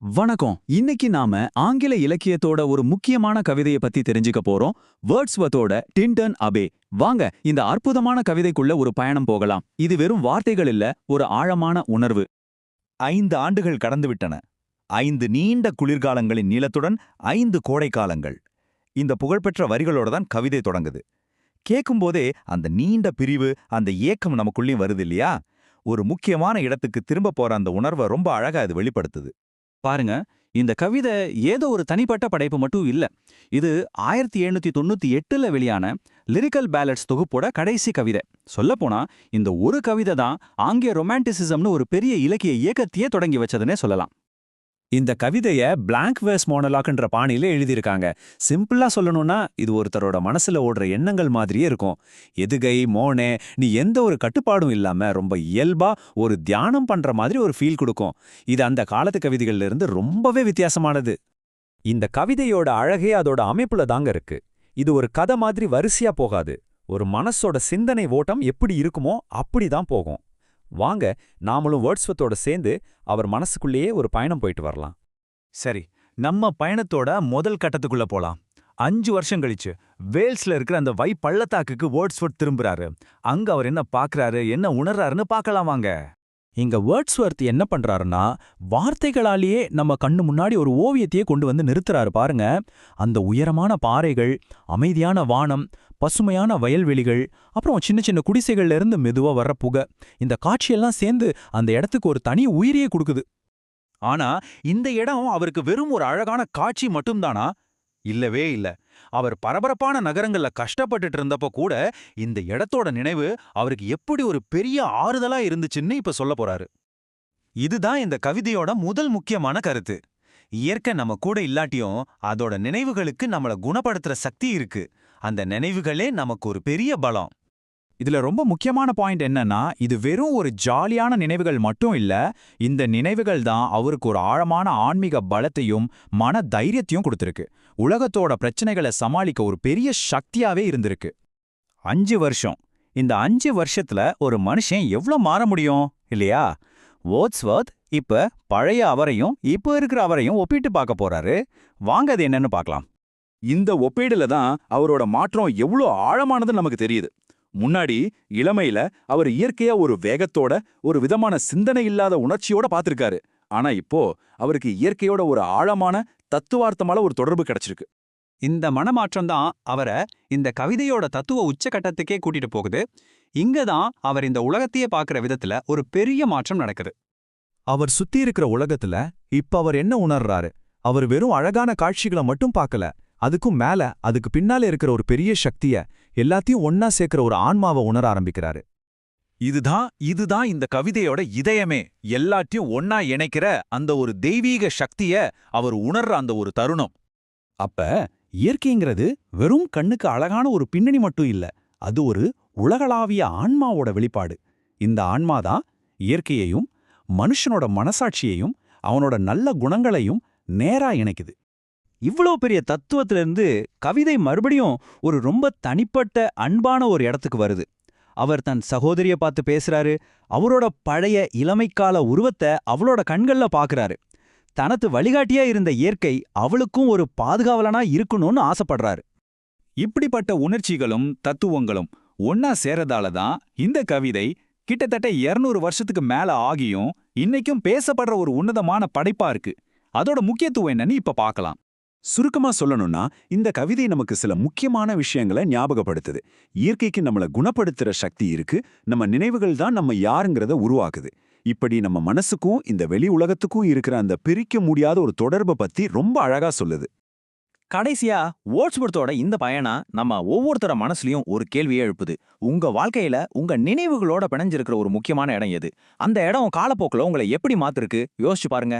வணக்கம். இன்னைக்கு நாம ஆங்கில இலக்கியத்தோட ஒரு முக்கியமான கவிதையை பத்தி தெரிஞ்சுக்க போறோம். வேர்ட்ஸ்வர்த்தோட டின்டன் அபே. வாங்க இந்த அற்புதமான கவிதைக்குள்ள ஒரு பயணம் போகலாம். இது வெறும் வார்த்தைகள் இல்ல, ஒரு ஆழமான உணர்வு. 5 ஆண்டுகள் கடந்துவிட்டன. 5 நீண்ட குளிர்காலங்களின் நீளத்துடன் 5 கோடைக்காலங்கள். இந்த புகழ்பெற்ற வரிகளோட தான் கவிதை தொடங்குது. கேட்கும்போதே அந்த நீண்ட பிரிவு, அந்த ஏக்கம் நமக்குள்ளேயும் வருது இல்லையா? ஒரு முக்கியமான இடத்துக்கு திரும்ப போற அந்த உணர்வை ரொம்ப அழகா அது வெளிப்படுத்துது. பாருங்க, இந்த கவிதை ஏதோ ஒரு தனிப்பட்ட படைப்பு மட்டும் இல்ல. இது 1798ல வெளியான லிரிக்கல் பேலட்ஸ் தொகுப்போட கடைசி கவிதை. சொல்லப்போனா இந்த ஒரு கவிதை தான் ஆங்கில ரொமான்டிசிசம்னு ஒரு பெரிய இலக்கிய இயக்கத்தையே தொடங்கி வச்சதுன்னே சொல்லலாம். இந்த கவிதைய பிளாங்க் வேர்ஸ் மோனலாக்ன்ற பாணியில எழுதியிருக்காங்க. சிம்பிளா சொல்லணும்னா இது ஒருத்தரோட மனசுல ஓடுற எண்ணங்கள் மாதிரியே இருக்கும். எதுகை மோனே நீ எந்த ஒரு கட்டுப்பாடும் இல்லாம ரொம்ப இயல்பா ஒரு தியானம் பண்ற மாதிரி ஒரு ஃபீல் கொடுக்கும். இது அந்த காலத்து கவிதைகள்ல இருந்து ரொம்பவே வித்தியாசமானது. இந்த கவிதையோட அழகே அதோட அமைப்புல தாங்க இருக்கு. இது ஒரு கதை மாதிரி வரிசையா போகாது. ஒரு மனசோட சிந்தனை ஓட்டம் எப்படி இருக்குமோ அப்படிதான் போகும். வாங்க நாமளும் வேர்ட்ஸ்வர்த்தோட சேர்ந்து அவர் மனசுக்குள்ளேயே ஒரு பயணம் போயிட்டு வரலாம். சரி, நம்ம பயணத்தோட முதல் கட்டத்துக்குள்ள போலாம். 5 வருஷம் கழிச்சு வேல்ஸ்ல இருக்கிற அந்த பள்ளத்தாக்குக்கு வேர்ட்ஸ்வர்த் திரும்புறாரு. அங்க அவர் என்ன பார்க்கறாரு, என்ன உணர்றாருன்னு பார்க்கலாம் வாங்க. இங்க வேர்ட்ஸ்வர்த் என்ன பண்றாருன்னா, வார்த்தைகளாலேயே நம்ம கண்ணு முன்னாடி ஒரு ஓவியத்தையே கொண்டு வந்து நிறுத்துறாரு பாருங்க. அந்த உயரமான பாறைகள், அமைதியான வானம், பசுமையான வயல்வெளிகள், அப்புறம் சின்ன சின்ன குடிசைகள்ல இருந்து மெதுவா வர்ற புகை, இந்த காட்சியெல்லாம் சேர்ந்து அந்த இடத்துக்கு ஒரு தனி உயிரியே கொடுக்குது. ஆனா இந்த இடம் அவருக்கு வெறும் ஒரு அழகான காட்சி மட்டும்தானா? இல்லவே இல்ல. அவர் பரபரப்பான நகரங்கள்ல கஷ்டப்பட்டுட்டு இருந்தப்போ கூட இந்த இடத்தோட நினைவு அவருக்கு எப்படி ஒரு பெரிய ஆறுதலா இருந்துச்சுன்னு இப்ப சொல்ல போறாரு. இதுதான் இந்த கவிதையோட முதல் முக்கியமான கருத்து. இயற்கை நம்ம கூட இல்லாட்டியும் அதோட நினைவுகளுக்கு நம்மள குணப்படுத்துற சக்தி இருக்கு. அந்த நினைவுகளே நமக்கு ஒரு பெரிய பலம். இதுல ரொம்ப முக்கியமான பாயிண்ட் என்னன்னா, இது வெறும் ஒரு ஜாலியான நினைவுகள் மட்டும் இல்ல, இந்த நினைவுகள் தான் அவருக்கு ஒரு ஆழமான ஆன்மீக பலத்தையும் மன தைரியத்தையும் கொடுத்திருக்கு. உலகத்தோட பிரச்சனைகளை சமாளிக்க ஒரு பெரிய சக்தியாவே இருந்திருக்கு. 5 வருஷம். இந்த 5 வருஷத்துல ஒரு மனுஷன் எவ்ளோ மாற முடியும் இல்லையா? வேர்ட்ஸ்வர்த் இப்ப பழைய அவரையும் இப்ப இருக்கிற அவரையும் ஒப்பிட்டு பார்க்க போறாரு. வாங்க அது என்னன்னு பார்க்கலாம். இந்த ஒப்பீடுல தான் அவரோட மாற்றம் எவ்வளோ ஆழமானது நமக்கு தெரியுது. முன்னாடி இளமையில அவர் இயற்கையா ஒரு வேகத்தோட, ஒரு விதமான சிந்தனை இல்லாத உணர்ச்சியோட பார்த்திருக்காரு. ஆனா இப்போ அவருக்கு இயற்கையோட ஒரு ஆழமான தத்துவார்த்தமான ஒரு தொடர்பு கிடைச்சிருக்கு. இந்த மனமாற்றம் தான் அவரை இந்த கவிதையோட தத்துவ உச்சகட்டத்துக்கே கூட்டிட்டு போகுது. இங்க தான் அவர் இந்த உலகத்தையே பார்க்கிற விதத்துல ஒரு பெரிய மாற்றம் நடக்குது. அவர் சுத்தி இருக்கிற உலகத்துல இப்ப அவர் என்ன உணர்றாரு? அவர் வெறும் அழகான காட்சிகளை மட்டும் பார்க்கல. அதுக்கும் மேல அதுக்கு பின்னால இருக்கிற ஒரு பெரிய சக்திய, எல்லாத்தையும் ஒன்னா சேர்க்கிற ஒரு ஆன்மாவை உணர ஆரம்பிக்கிறாரு. இதுதான் இந்த கவிதையோட இதயமே. எல்லாத்தையும் ஒன்னா இணைக்கிற அந்த ஒரு தெய்வீக சக்திய அவர் உணர்ற அந்த ஒரு தருணம். அப்ப இயற்கைங்கிறது வெறும் கண்ணுக்கு அழகான ஒரு பின்னணி மட்டும் இல்ல, அது ஒரு உலகளாவிய ஆன்மாவோட வெளிப்பாடு. இந்த ஆன்மாதான் இயற்கையையும் மனுஷனோட மனசாட்சியையும் அவனோட நல்ல குணங்களையும் நேரா இணைக்குது. இவ்வளோ பெரிய தத்துவத்திலிருந்து கவிதை மறுபடியும் ஒரு ரொம்ப தனிப்பட்ட அன்பான ஒரு இடத்துக்கு வருது. அவர் தன் சகோதரிய பார்த்து பேசுறாரு. அவரோட பழைய இளமைக்கால உருவத்தை அவளோட கண்கள்ல பார்க்கறாரு. தனது வழிகாட்டியா இருந்த இயற்கை அவளுக்கும் ஒரு பாதுகாவலனா இருக்கணும்னு ஆசைப்படுறாரு. இப்படிப்பட்ட உணர்ச்சிகளும் தத்துவங்களும் ஒன்னா சேரதால தான் இந்த கவிதை கிட்டத்தட்ட 200 வருஷத்துக்கு மேல ஆகியும் இன்னைக்கும் பேசப்படுற ஒரு உன்னதமான படைப்பா இருக்கு. அதோட முக்கியத்துவம் என்னன்னு இப்ப பார்க்கலாம். சுருக்கமா சொல்லணும்னா, இந்த கவிதை நமக்கு சில முக்கியமான விஷயங்களை ஞாபகப்படுத்துது. இயற்கைக்கு நம்மள குணப்படுத்துற சக்தி இருக்கு. நம்ம நினைவுகள் தான் நம்ம யாருங்கிறத உருவாக்குது. இப்படி நம்ம மனசுக்கும் இந்த வெளி உலகத்துக்கும் இருக்கிற அந்த பிரிக்க முடியாத ஒரு தொடர்பை பத்தி ரொம்ப அழகா சொல்லுது. கடைசியா வேர்ட்ஸ்வர்த்தோட இந்த பயணம் நம்ம ஒவ்வொருத்தர மனசுலயும் ஒரு கேள்வியை எழுப்புது. உங்க வாழ்க்கையில உங்க நினைவுகளோட பிணைஞ்சிருக்கிற ஒரு முக்கியமான இடம் எது? அந்த இடம் காலப்போக்கில் உங்களை எப்படி மாத்திருக்கு? யோசிச்சு பாருங்க.